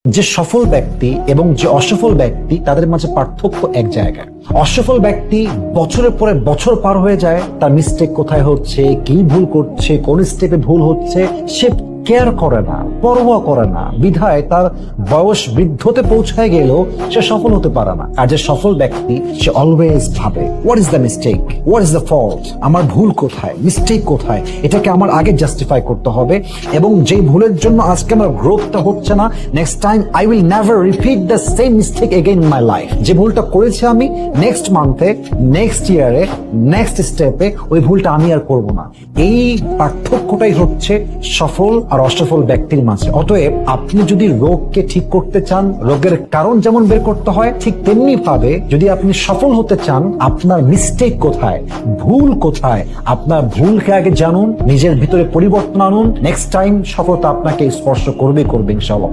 যে সফল ব্যক্তি এবং যে অসফল ব্যক্তি তাদের মাঝে পার্থক্য এক জায়গায়। অসফল ব্যক্তি বছরের পরে বছর পার হয়ে যায়, তার মিস্টেক কোথায় হচ্ছে, কি ভুল করছে, কোন স্টেপে ভুল হচ্ছে সে কেয়ার করে না, পরোয়া করে না, বিধায় তার বয়স বৃদ্ধতে পৌঁছায় গেলেও সে সফল হতে পারে না। আর যে সফল ব্যক্তি সে অলওয়েজ ভাবে what is the mistake, what is the fault, আমার ভুল কোথায়, মিস্টেক কোথায়, এটাকে আমার আগে জাস্টিফাই করতে হবে এবং যে ভুলের জন্য আজকে আমার গ্রোথটা হচ্ছে না, next time I will never repeat the same mistake again in my life. যে ভুলটা করেছি আমি নেক্সট মান্থে, নেক্সট ইয়ারে, নেক্সট স্টেপে ওই ভুলটা আমি আর করব না। এই পার্থক্যটাই হচ্ছে সফল আর অসফল ব্যক্তির মাঝে। অতএব আপনি যদি রোগকে ঠিক করতে চান, রোগের কারণ যেমন বের করতে হয়, ঠিক তেমনি ভাবে যদি আপনি সফল হতে চান, আপনার মিস্টেক কোথায়, ভুল কোথায়, আপনার ভুলকে আগে জানুন, নিজের ভিতরে পরিবর্তন আনুন। নেক্সট টাইম সফলতা আপনাকে স্পর্শ করবে ইনশাআল্লাহ।